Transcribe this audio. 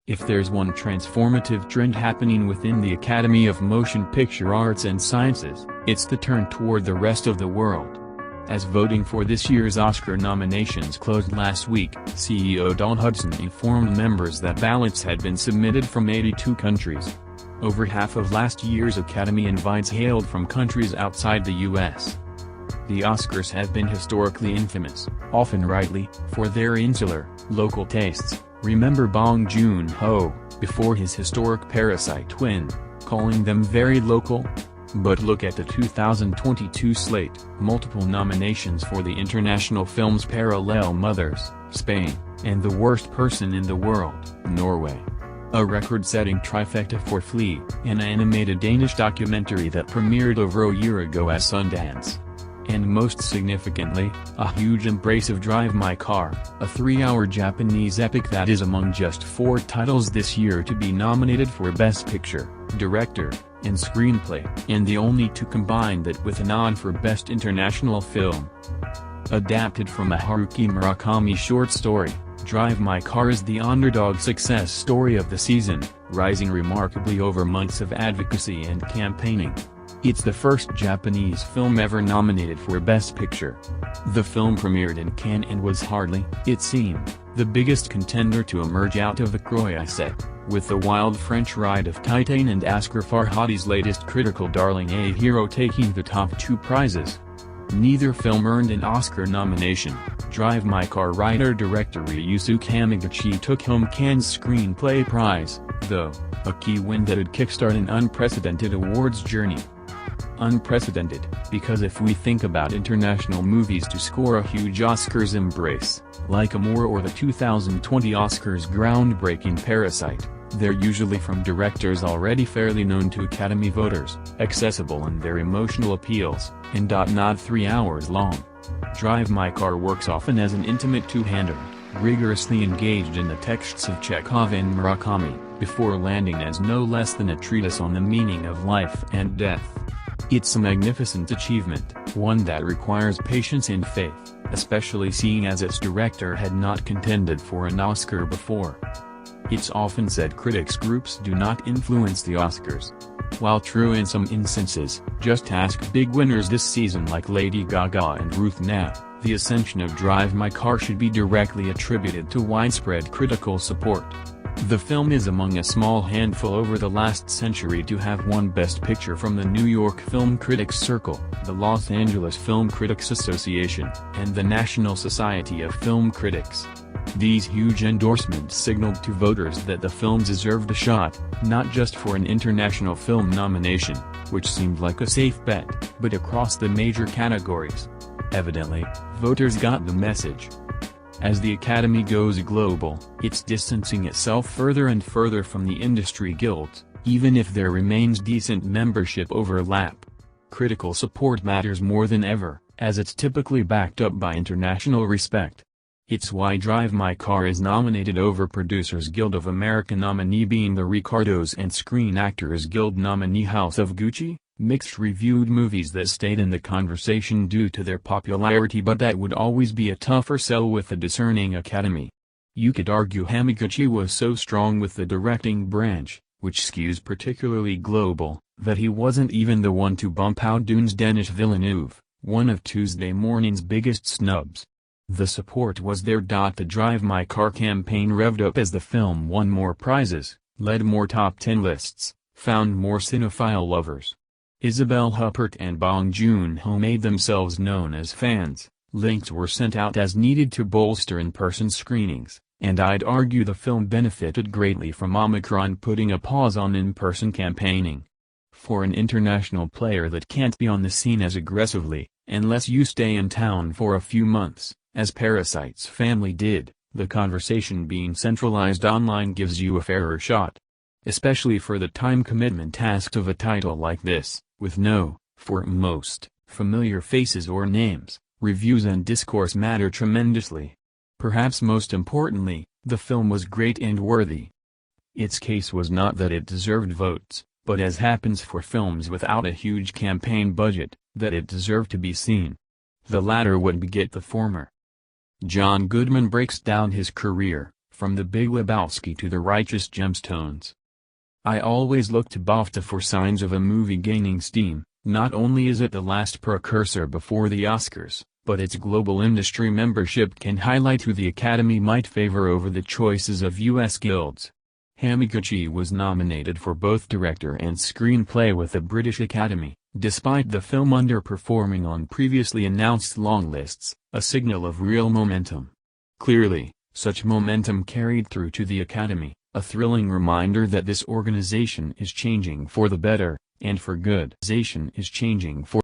If there's one transformative trend happening within the Academy of Motion Picture Arts and Sciences, it's the turn toward the rest of the world. As voting for this year's Oscar nominations closed last week, CEO Dawn Hudson informed members that ballots had been submitted from 82 countries. Over half of last year's Academy invites hailed from countries outside the U.S. The Oscars have been historically infamous, often rightly, for their insular, local tastes. Remember Bong Joon-ho, before his historic Parasite win, calling them very local? But look at the 2022 slate, multiple nominations for the international films Parallel Mothers, Spain, and The Worst Person in the World, Norway. A record-setting trifecta for Flea, an animated Danish documentary that premiered over a year ago at Sundance. And most significantly, a huge embrace of Drive My Car, a 3-hour Japanese epic that is among just 4 titles this year to be nominated for Best Picture, Director, and Screenplay, and the only to combine that with a nod for Best International Film. Adapted from a Haruki Murakami short story, Drive My Car is the underdog success story of the season, rising remarkably over months of advocacy and campaigning. It's the first Japanese film ever nominated for Best Picture. The film premiered in Cannes and was hardly, it seemed, the biggest contender to emerge out of the Croisette, with the wild French ride of Titane and Asghar Farhadi's latest critical darling A Hero taking the top 2 prizes. Neither film earned an Oscar nomination. Drive My Car writer-director Ryusuke Hamaguchi took home Cannes Screenplay Prize, though, a key win that would kickstart an unprecedented awards journey. Unprecedented, because if we think about international movies to score a huge Oscars embrace, like Amour or the 2020 Oscars groundbreaking Parasite, they're usually from directors already fairly known to Academy voters, accessible in their emotional appeals, and not 3 hours long. Drive My Car works often as an intimate two-hander, rigorously engaged in the texts of Chekhov and Murakami, before landing as no less than a treatise on the meaning of life and death. It's a magnificent achievement, one that requires patience and faith, especially seeing as its director had not contended for an Oscar before. It's often said critics groups do not influence the Oscars. While true in some instances, just ask big winners this season like Lady Gaga and Ruth Knapp, the ascension of Drive My Car should be directly attributed to widespread critical support. The film is among a small handful over the last century to have won Best Picture from the New York Film Critics Circle, the Los Angeles Film Critics Association, and the National Society of Film Critics. These huge endorsements signaled to voters that the film deserved a shot, not just for an international film nomination, which seemed like a safe bet, but across the major categories. Evidently, voters got the message. As the Academy goes global, it's distancing itself further and further from the industry guilds, even if there remains decent membership overlap. Critical support matters more than ever, as it's typically backed up by international respect. It's why Drive My Car is nominated over Producers Guild of America nominee being the Ricardos and Screen Actors Guild nominee House of Gucci, mixed-reviewed movies that stayed in the conversation due to their popularity, but that would always be a tougher sell with a discerning Academy. You could argue Hamaguchi was so strong with the directing branch, which skews particularly global, that he wasn't even the one to bump out Dune's Denis Villeneuve, one of Tuesday morning's biggest snubs. The support was there. The Drive My Car campaign revved up as the film won more prizes, led more top 10 lists, found more cinephile lovers. Isabelle Huppert and Bong Joon-ho made themselves known as fans, links were sent out as needed to bolster in-person screenings, and I'd argue the film benefited greatly from Omicron putting a pause on in-person campaigning. For an international player that can't be on the scene as aggressively, unless you stay in town for a few months, as Parasite's family did, the conversation being centralized online gives you a fairer shot. Especially for the time commitment tasked of a title like this, with no, for most, familiar faces or names, reviews and discourse matter tremendously. Perhaps most importantly, the film was great and worthy. Its case was not that it deserved votes, but as happens for films without a huge campaign budget, that it deserved to be seen. The latter would beget the former. John Goodman breaks down his career, from The Big Lebowski to The Righteous Gemstones. I always look to BAFTA for signs of a movie gaining steam. Not only is it the last precursor before the Oscars, but its global industry membership can highlight who the Academy might favor over the choices of U.S. guilds. Hamaguchi was nominated for both director and screenplay with the British Academy, despite the film underperforming on previously announced longlists, a signal of real momentum. Clearly, such momentum carried through to the Academy, a thrilling reminder that this organization is changing for the better, and for good. Is changing for